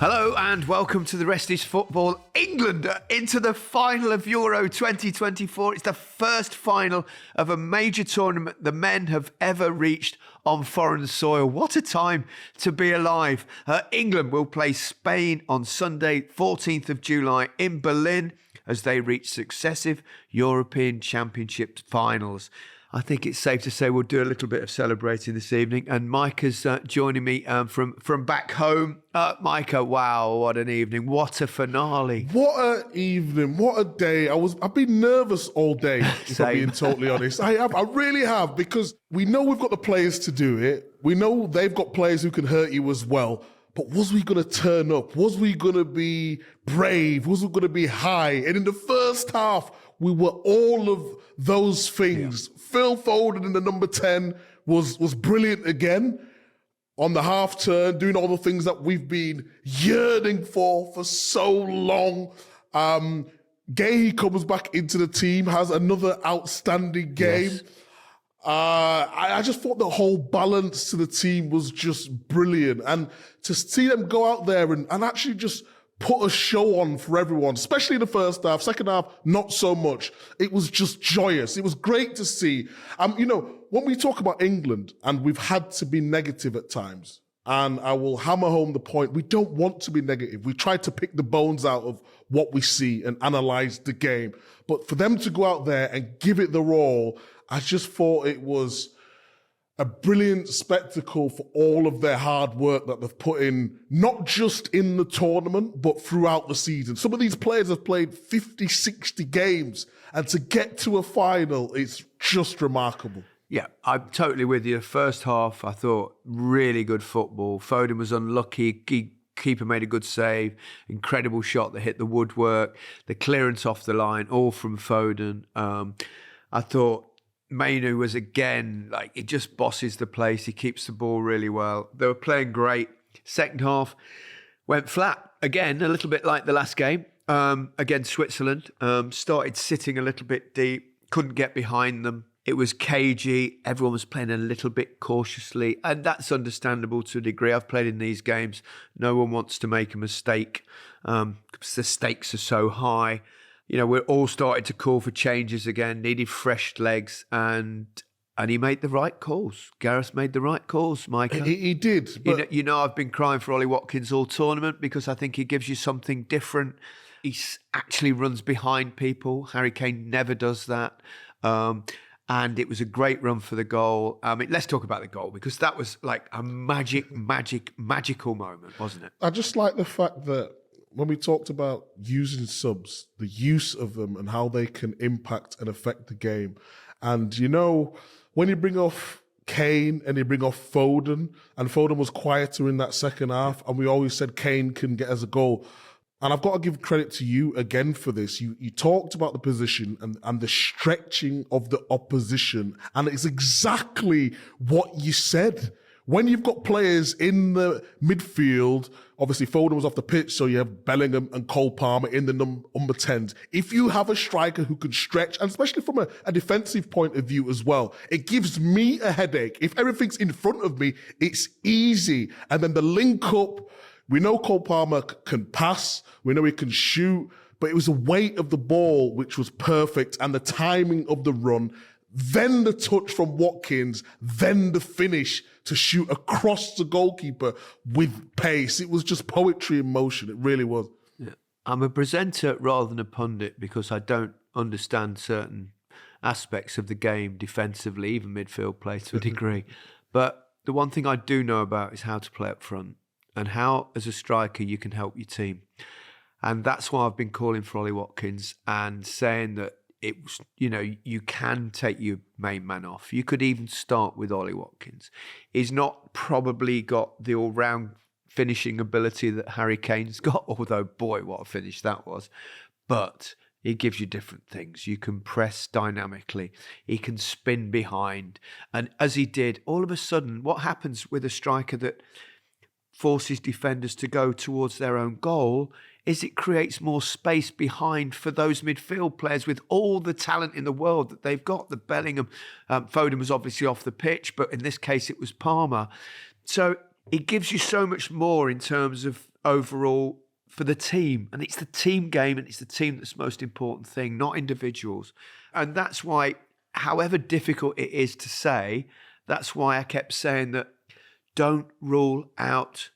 Hello and welcome to The Rest is Football. England are into the final of Euro 2024. It's the first final of a major tournament the men have ever reached on foreign soil. What a time to be alive. England will play Spain on Sunday, 14th of July in Berlin as they reach successive European Championship finals. I think it's safe to say we'll do a little bit of celebrating this evening. And Micah's joining me from back home. Micah, wow, what an evening. What a finale. What an evening. What a day. I've been nervous all day, if I'm being totally honest. I really have, because we know we've got the players to do it. We know they've got players who can hurt you as well. But was we going to turn up? Was we going to be brave? Was we going to be high? And in the first half, we were all of those things. Yeah. Phil Foden in the number 10 was brilliant again on the half turn, doing all the things that we've been yearning for so long. Gay comes back into the team, has another outstanding game. Yes. I just thought the whole balance to the team was just brilliant. And to see them go out there and actually just put a show on for everyone, especially in the first half. Second half, not so much. It was just joyous. It was great to see. When we talk about England, and we've had to be negative at times, and I will hammer home the point, we don't want to be negative. We try to pick the bones out of what we see and analyze the game. But for them to go out there and give it their all, I just thought it was a brilliant spectacle for all of their hard work that they've put in, not just in the tournament, but throughout the season. Some of these players have played 50, 60 games, and to get to a final, it's just remarkable. Yeah, I'm totally with you. First half, I thought, really good football. Foden was unlucky. Keeper made a good save. Incredible shot that hit the woodwork. The clearance off the line, all from Foden. I thought Mainoo was again, he just bosses the place. He keeps the ball really well. They were playing great. Second half went flat. Again, a little bit like the last game against Switzerland. Started sitting a little bit deep. Couldn't get behind them. It was cagey. Everyone was playing a little bit cautiously. And that's understandable to a degree. I've played in these games. No one wants to make a mistake because the stakes are so high. We're all started to call for changes again, needed fresh legs, and he made the right calls. Gareth made the right calls, Micah. He did. But I've been crying for Ollie Watkins all tournament because I think he gives you something different. He actually runs behind people. Harry Kane never does that. And it was a great run for the goal. Let's talk about the goal, because that was like a magical moment, wasn't it? I just like the fact that when we talked about using subs, the use of them and how they can impact and affect the game. And, when you bring off Kane and you bring off Foden, and Foden was quieter in that second half, and we always said Kane can get us a goal. And I've got to give credit to you again for this. You talked about the position and the stretching of the opposition, and it's exactly what you said. When you've got players in the midfield, obviously Foden was off the pitch, so you have Bellingham and Cole Palmer in the number 10s. If you have a striker who can stretch, and especially from a defensive point of view as well, it gives me a headache. If everything's in front of me, it's easy. And then the link up, we know Cole Palmer can pass, we know he can shoot, but it was the weight of the ball which was perfect, and the timing of the run, then the touch from Watkins, then the finish to shoot across the goalkeeper with pace. It was just poetry in motion. It really was. Yeah. I'm a presenter rather than a pundit because I don't understand certain aspects of the game defensively, even midfield play to a degree. But the one thing I do know about is how to play up front and how, as a striker, you can help your team. And that's why I've been calling for Ollie Watkins and saying that it was, you can take your main man off. You could even start with Ollie Watkins. He's not probably got the all-round finishing ability that Harry Kane's got, although, boy, what a finish that was. But he gives you different things. You can press dynamically. He can spin behind. And as he did, all of a sudden, what happens with a striker that forces defenders to go towards their own goal is it creates more space behind for those midfield players with all the talent in the world that they've got. The Bellingham, Foden was obviously off the pitch, but in this case it was Palmer. So it gives you so much more in terms of overall for the team. And it's the team game, and it's the team that's the most important thing, not individuals. And that's why, however difficult it is to say, that's why I kept saying that don't rule out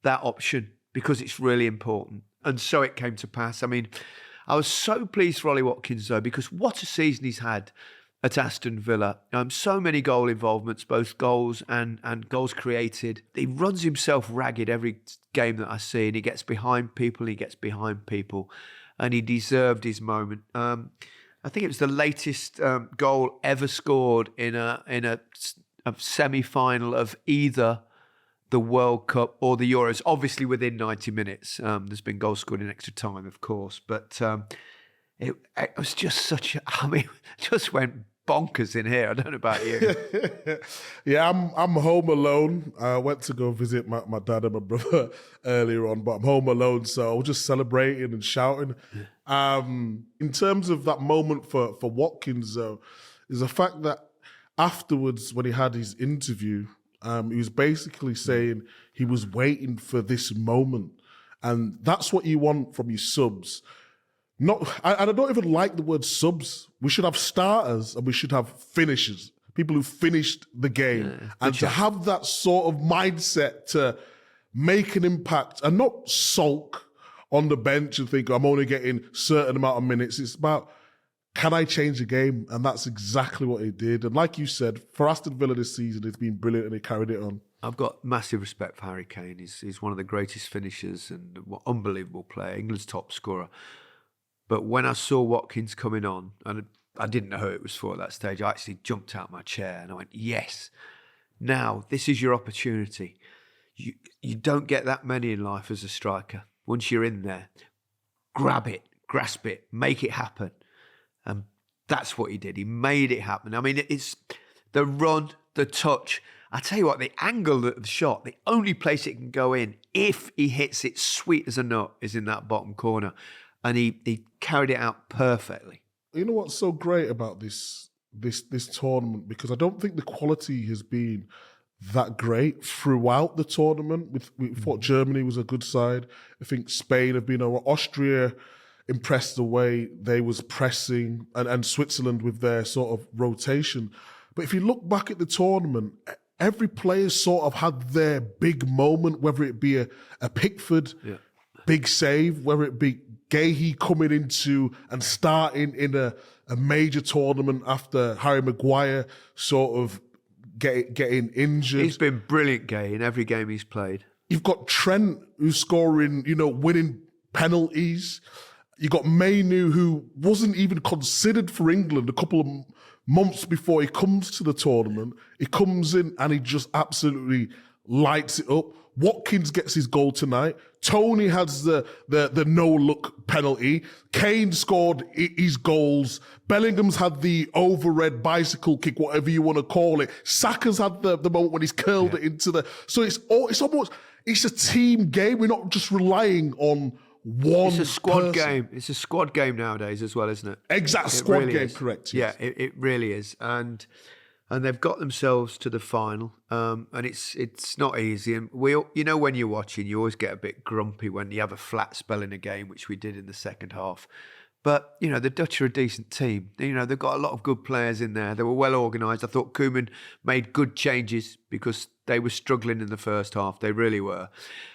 that option, because it's really important. And so it came to pass. I mean, I was so pleased for Ollie Watkins, though, because what a season he's had at Aston Villa. So many goal involvements, both goals and goals created. He runs himself ragged every game that I see, and he gets behind people, and he deserved his moment. I think it was the latest goal ever scored in a semi-final of either the World Cup or the Euros, obviously within 90 minutes. There's been goals scored in extra time, of course, but it was just just went bonkers in here. I don't know about you. Yeah, I'm home alone. I went to go visit my dad and my brother earlier on, but I'm home alone, so I was just celebrating and shouting. In terms of that moment for Watkins, though, is the fact that afterwards, when he had his interview, he was basically saying he was waiting for this moment. And that's what you want from your subs. I don't even like the word subs. We should have starters and we should have finishers, people who finished the game. And to have that sort of mindset to make an impact and not sulk on the bench and think, I'm only getting a certain amount of minutes. It's about, can I change the game? And that's exactly what he did. And like you said, for Aston Villa this season, it's been brilliant and he carried it on. I've got massive respect for Harry Kane. He's one of the greatest finishers and an unbelievable player, England's top scorer. But when I saw Watkins coming on, and I didn't know who it was for at that stage, I actually jumped out of my chair and I went, yes, now this is your opportunity. You don't get that many in life as a striker. Once you're in there, grab it, grasp it, make it happen. And that's what he did. He made it happen. I mean, it's the run, the touch. I tell you what, the angle of the shot, the only place it can go in, if he hits it sweet as a nut, is in that bottom corner. And he carried it out perfectly. You know what's so great about this tournament? Because I don't think the quality has been that great throughout the tournament. We thought Germany was a good side. I think Spain have been Austria impressed the way they was pressing, and Switzerland with their sort of rotation. But if you look back at the tournament, every player sort of had their big moment, whether it be a Pickford big save, whether it be Gahey coming into and starting in a major tournament after Harry Maguire sort of getting injured. He's been brilliant, Gahey, in every game he's played. You've got Trent, who's scoring, winning penalties. You got Mainoo, who wasn't even considered for England a couple of months before he comes to the tournament. He comes in and he just absolutely lights it up. Watkins gets his goal tonight. Tony has the no-look penalty. Kane scored his goals. Bellingham's had the overhead bicycle kick, whatever you want to call it. Saka's had the moment when he's curled it into the... So it's a team game. We're not just relying on one. It's a squad person. game. It's a squad game nowadays as well, isn't it? Exact squad really game, is. correct. Yes. Yeah, it really is. And they've got themselves to the final. And it's not easy. And when you're watching, you always get a bit grumpy when you have a flat spell in a game, which we did in the second half. But, the Dutch are a decent team. They've got a lot of good players in there. They were well organised. I thought Koeman made good changes because they were struggling in the first half. They really were.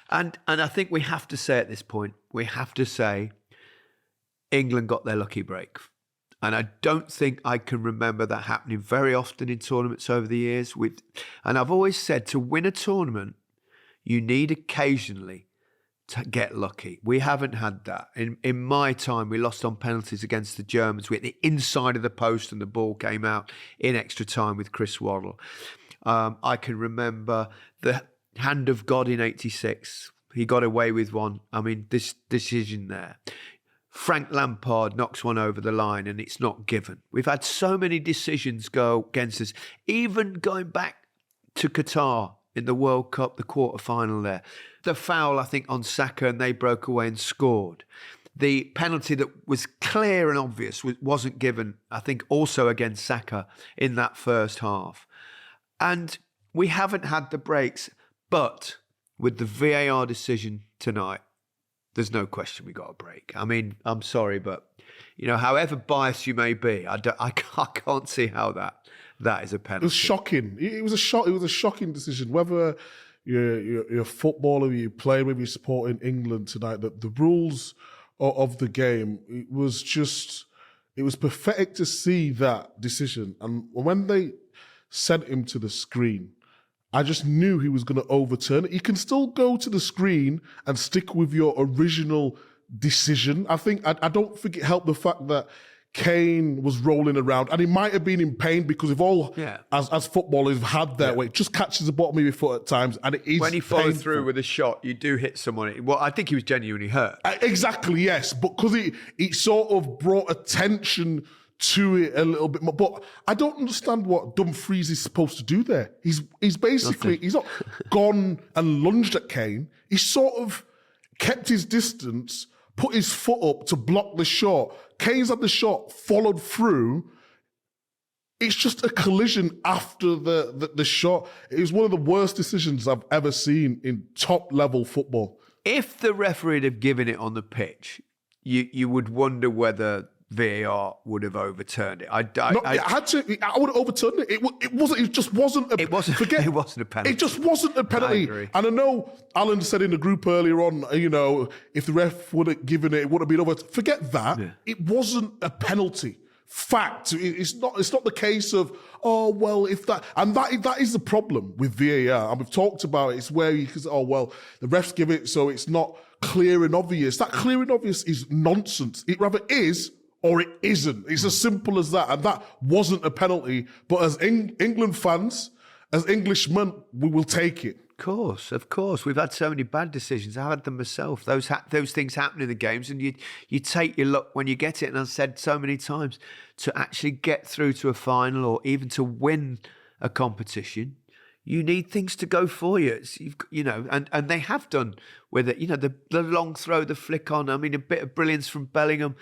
And I think we have to say at this point, England got their lucky break. And I don't think I can remember that happening very often in tournaments over the years. And I've always said, to win a tournament, you need occasionally to get lucky. We haven't had that. In my time, we lost on penalties against the Germans. We hit the inside of the post and the ball came out in extra time with Chris Waddle. I can remember the hand of God in 86. He got away with one. I mean, this decision there. Frank Lampard knocks one over the line and it's not given. We've had so many decisions go against us. Even going back to Qatar in the World Cup, the quarter-final there. The foul, I think, on Saka, and they broke away and scored. The penalty that was clear and obvious wasn't given, I think, also against Saka in that first half. And we haven't had the breaks, but with the VAR decision tonight, there's no question we got a break. I mean, I'm sorry, but however biased you may be, I can't see how that is a penalty. It was shocking. It was a shock. It was a shocking decision. Whether you're a footballer, you play, whether you're supporting England tonight, the rules of the game, it was pathetic to see that decision. And when they sent him to the screen, I just knew he was going to overturn it. You can still go to the screen and stick with your original decision. I don't think it helped the fact that Kane was rolling around, and he might have been in pain because we've all, as footballers, have had that way. It just catches the bottom of your foot at times, and it is when he follows painful. through with a shot, you do hit someone. Well, I think he was genuinely hurt. Exactly, yes, but because it sort of brought attention to it a little bit more. But I don't understand what Dumfries is supposed to do there. He's basically, he's not gone and lunged at Kane. He sort of kept his distance, put his foot up to block the shot. Kane's had the shot, followed through. It's just a collision after the shot. It was one of the worst decisions I've ever seen in top-level football. If the referee had given it on the pitch, you would wonder whether VAR would have overturned it. I would have overturned it. It just wasn't a penalty. It wasn't a penalty. It just wasn't a penalty. I agree. And I know Alan said in the group earlier on, if the ref would have given it, it would have been over. Forget that. Yeah. It wasn't a penalty. Fact. It's not the case of, if that, and that is the problem with VAR. And we've talked about it. It's where you can say, the refs give it, so it's not clear and obvious. That clear and obvious is nonsense. It rather is or it isn't. It's as simple as that. And that wasn't a penalty. But as England fans, as Englishmen, we will take it. Of course. We've had so many bad decisions. I had them myself. Those things happen in the games, and you take your luck when you get it. And I've said so many times, to actually get through to a final or even to win a competition, you need things to go for you. And they have done with it. The long throw, the flick on. I mean, a bit of brilliance from Bellingham.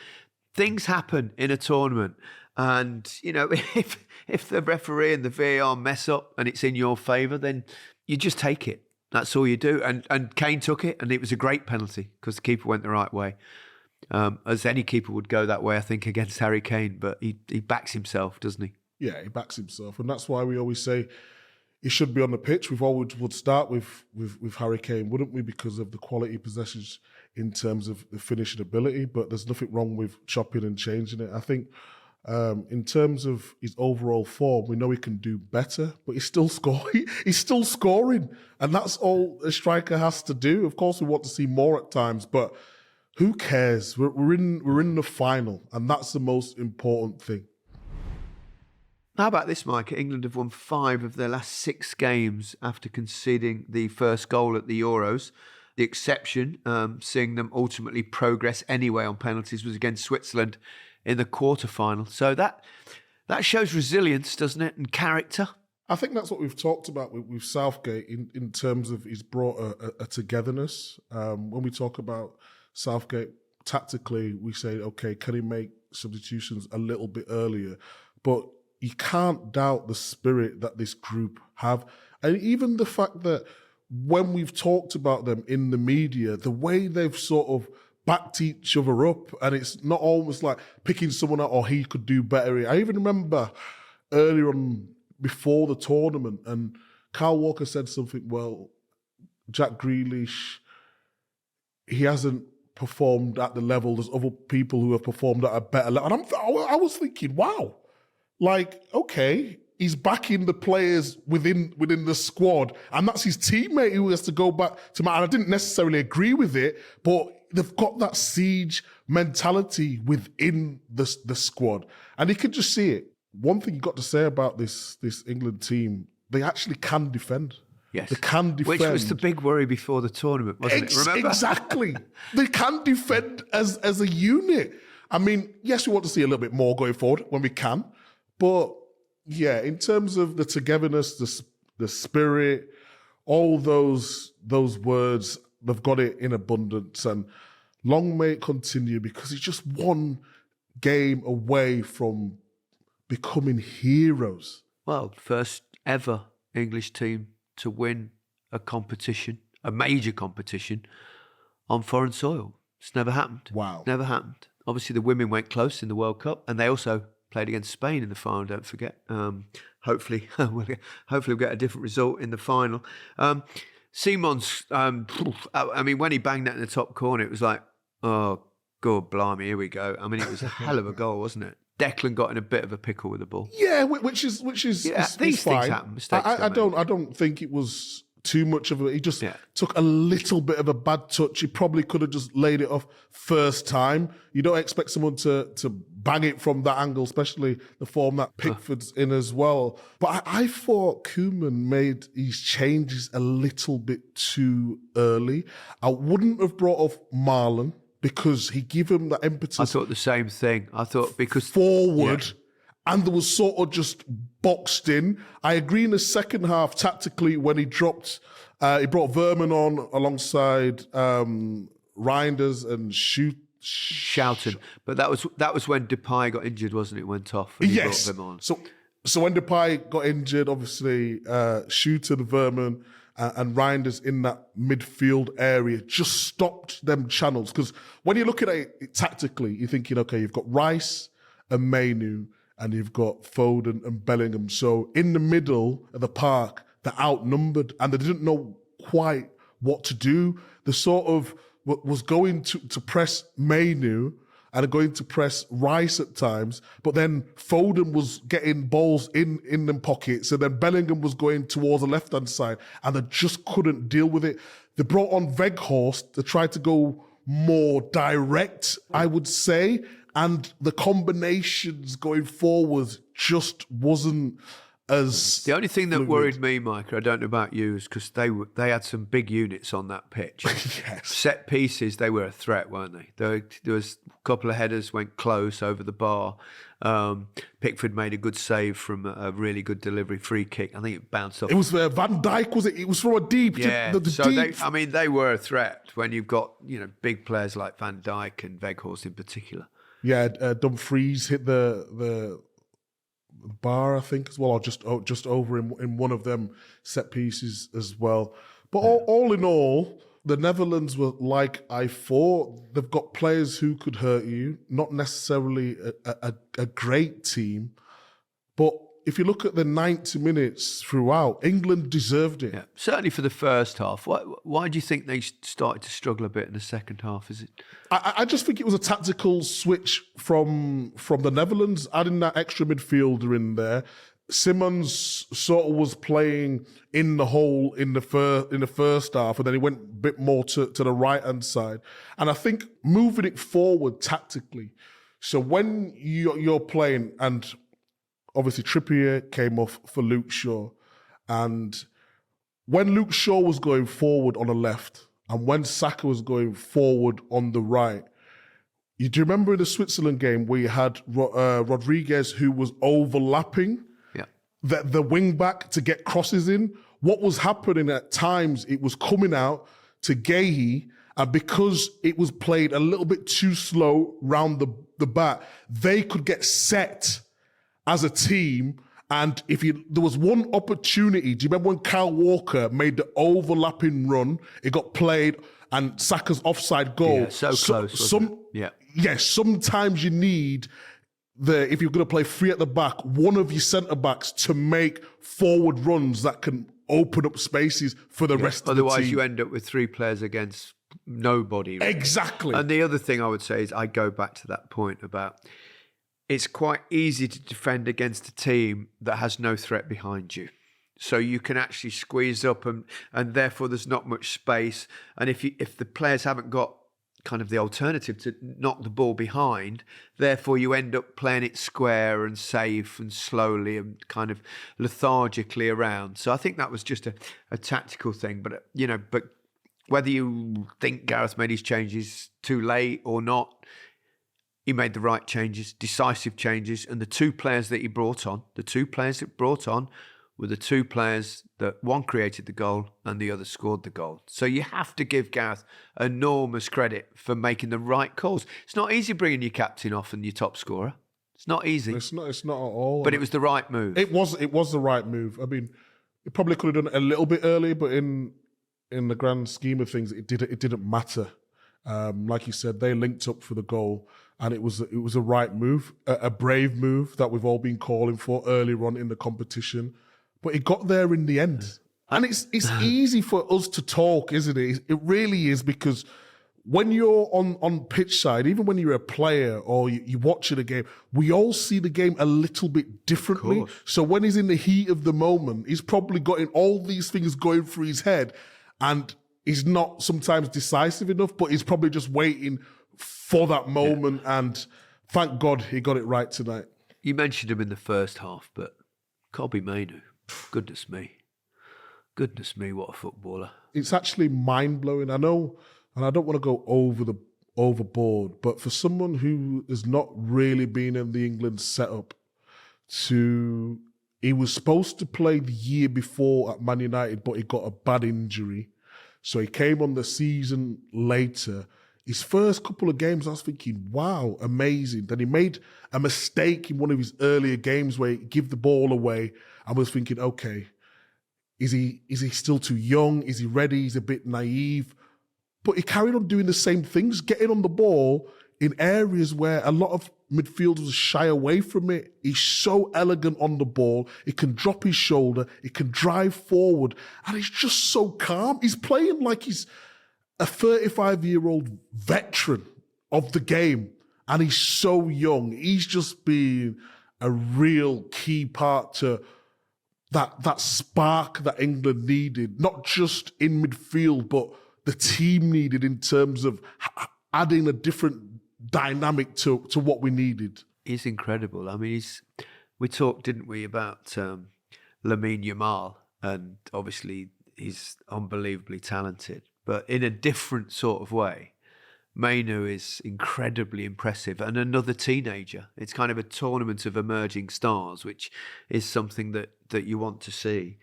Things happen in a tournament, and if the referee and the VAR mess up and it's in your favour, then you just take it. That's all you do. And Kane took it, and it was a great penalty because the keeper went the right way, as any keeper would go that way, I think, against Harry Kane. But he backs himself, doesn't he? Yeah, he backs himself, and that's why we always say he should be on the pitch. We've always would start with Harry Kane, wouldn't we? Because of the quality possessions in terms of the finishing ability, but there's nothing wrong with chopping and changing it. I think in terms of his overall form, we know he can do better, but he's still scoring. He's still scoring, and that's all a striker has to do. Of course, we want to see more at times, but who cares? We're in the final, and that's the most important thing. How about this, Micah? England have won 5 of their last 6 games after conceding the first goal at the Euros. The exception, seeing them ultimately progress anyway on penalties, was against Switzerland in the quarterfinal. So that shows resilience, doesn't it, and character. I think that's what we've talked about with Southgate in terms of he's brought a togetherness. When we talk about Southgate tactically, we say, okay, can he make substitutions a little bit earlier? But you can't doubt the spirit that this group have. And even the fact that when we've talked about them in the media, the way they've sort of backed each other up, and it's not almost like picking someone out or he could do better. I even remember earlier on before the tournament, and Kyle Walker said something, well, Jack Grealish, he hasn't performed at the level. There's other people who have performed at a better level. And I was thinking, wow, like, okay, he's backing the players within the squad, and that's his teammate who has to go back to Matt. And I didn't necessarily agree with it, but they've got that siege mentality within the squad, and you can just see it. One thing you got to say about this England team, they actually can defend. Yes, they can defend. Which was the big worry before the tournament, wasn't it? Remember? Exactly. They can defend as a unit. I mean, yes, we want to see a little bit more going forward when we can, but yeah, in terms of the togetherness, the spirit, all those words, they've got it in abundance, and long may it continue, because it's just one game away from becoming heroes. Well, first ever English team to win a competition, a major competition, on foreign soil. It's never happened. Wow. Never happened. Obviously, the women went close in the World Cup, and they also played against Spain in the final, don't forget. Hopefully we'll get a different result in the final. Simon's, I mean, when he banged that in the top corner, it was like, oh, God blimey, here we go. I mean, it was a hell of a goal, wasn't it? Declan got in a bit of a pickle with the ball. Yeah, which is these fine. things happen. Mistakes I don't think it was too much of a. He just Yeah. took a little bit of a bad touch. He probably could have just laid it off first time. You don't expect someone to bang it from that angle, especially the form that Pickford's in as well. But I thought Koeman made his changes a little bit too early. I wouldn't have brought off Marlon because he gave him that impetus. I thought the same thing. I thought because forward. Yeah. And there was sort of just boxed in. I agree in the second half tactically when he dropped, he brought Verman on alongside Reinders and Shouting. But that was when Depay got injured, wasn't it? Went off and he brought them on. So when Depay got injured, obviously Shooten, Verman and Reinders in that midfield area just stopped them channels. Because when you're looking at it tactically, you're thinking, okay, you've got Rice and Mainoo, and you've got Foden and Bellingham. So in the middle of the park, they're outnumbered and they didn't know quite what to do. They sort of was going to press Mainoo and going to press Rice at times, but then Foden was getting balls in them pockets, and then Bellingham was going towards the left-hand side, and they just couldn't deal with it. They brought on Weghorst to try to go more direct, I would say, and the combinations going forward just wasn't as the only thing that fluid. worried me, Micah, I don't know about you, is because they had some big units on that pitch. Yes. Set pieces, they were a threat, weren't they? There was a couple of headers went close over the bar. Pickford made a good save from a really good delivery free kick. I think it bounced off. It was Van Dijk, was it? It was from a deep. Yeah. So they were a threat when you've got big players like Van Dijk and Weghorst in particular. Yeah, Dumfries hit the bar, I think, as well, or just over in one of them set pieces as well. But all in all, the Netherlands were like I thought. They've got players who could hurt you, not necessarily a great team. But if you look at the 90 minutes throughout, England deserved it. Yeah, certainly for the first half. Why do you think they started to struggle a bit in the second half? Is it? I just think it was a tactical switch from the Netherlands, adding that extra midfielder in there. Simmons sort of was playing in the hole in the first half, and then he went a bit more to the right hand side. And I think moving it forward tactically. So when you're playing, and obviously Trippier came off for Luke Shaw, and when Luke Shaw was going forward on the left, and when Saka was going forward on the right, do you remember in the Switzerland game where you had Rodriguez who was overlapping the wing back to get crosses in? What was happening at times, it was coming out to Guéhi, and because it was played a little bit too slow round the back, they could get set as a team. And there was one opportunity, do you remember when Kyle Walker made the overlapping run? It got played and Saka's offside goal. Yeah, so close. Yes, sometimes you need if you're going to play three at the back, one of your centre backs to make forward runs that can open up spaces for the rest of the team. Otherwise, you end up with three players against nobody. Really. Exactly. And the other thing I would say is I go back to that point about it's quite easy to defend against a team that has no threat behind you. So you can actually squeeze up and therefore there's not much space. And if the players haven't got kind of the alternative to knock the ball behind, therefore you end up playing it square and safe and slowly and kind of lethargically around. So I think that was just a tactical thing. But but whether you think Gareth made his changes too late or not, he made the right changes, decisive changes, and the two players that he brought on, were the two players that one created the goal and the other scored the goal. So you have to give Gareth enormous credit for making the right calls. It's not easy bringing your captain off and your top scorer. It's not easy. It's not at all. But it was the right move. It was the right move. I mean, it probably could have done it a little bit early, but in the grand scheme of things, it didn't matter. Like you said, they linked up for the goal, and it was a right move, a brave move that we've all been calling for earlier on in the competition. But it got there in the end. And it's easy for us to talk, isn't it? It really is, because when you're on pitch side, even when you're a player or you're watching a game, we all see the game a little bit differently. So when he's in the heat of the moment, he's probably got all these things going through his head, and he's not sometimes decisive enough, but he's probably just waiting for that moment. Yeah. And thank God he got it right tonight. You mentioned him in the first half, but Kobbie Mainoo, goodness me, what a footballer. It's actually mind-blowing. I know, and I don't want to go overboard, but for someone who has not really been in the England setup, he was supposed to play the year before at Man United, but he got a bad injury. So he came on the season later. His first couple of games, I was thinking, wow, amazing. Then he made a mistake in one of his earlier games where he gave the ball away. I was thinking, okay, is he still too young? Is he ready? He's a bit naive. But he carried on doing the same things, getting on the ball in areas where a lot of midfielders shy away from it. He's so elegant on the ball. He can drop his shoulder. He can drive forward. And he's just so calm. He's playing like he's a 35-year-old veteran of the game. And he's so young. He's just been a real key part to that spark that England needed, not just in midfield, but the team needed in terms of adding a different dynamic to what we needed. He's incredible. I mean, we talked, didn't we, about Lamine Yamal, and obviously he's unbelievably talented, but in a different sort of way. Mainoo is incredibly impressive, and another teenager. It's kind of a tournament of emerging stars, which is something that you want to see.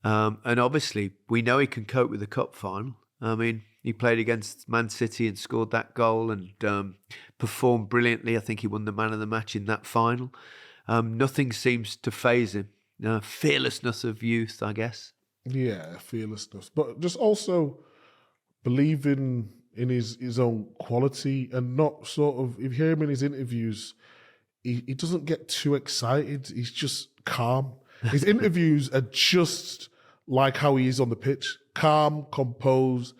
And obviously, we know he can cope with the cup final. I mean, he played against Man City and scored that goal and performed brilliantly. I think he won the man of the match in that final. Nothing seems to faze him. Fearlessness of youth, I guess. Yeah, fearlessness. But just also believing in his own quality and not sort of, if you hear him in his interviews, he doesn't get too excited. He's just calm. His interviews are just like how he is on the pitch. Calm, composed,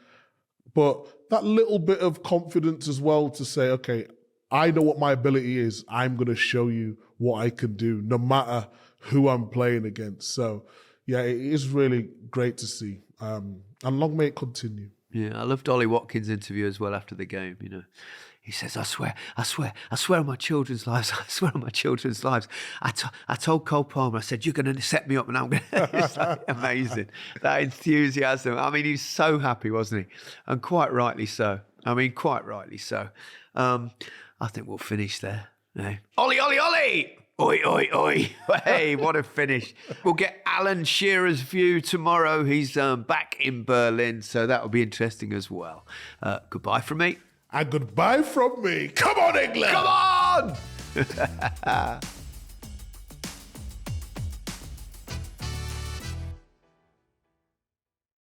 but that little bit of confidence as well to say, okay, I know what my ability is. I'm going to show you what I can do, no matter who I'm playing against. So, yeah, it is really great to see. And long may it continue. Yeah, I loved Ollie Watkins' interview as well after the game, you know. He says, I swear on my children's lives, I told Cole Palmer, I said, you're going to set me up and I'm going to... It's like amazing. That enthusiasm. I mean, he was so happy, wasn't he? And quite rightly so. I think we'll finish there. Yeah. Ollie! Oi, oi, oi. Hey, what a finish. We'll get Alan Shearer's view tomorrow. He's back in Berlin, so that'll be interesting as well. Goodbye from me. And goodbye from me. Come on, England! Come on!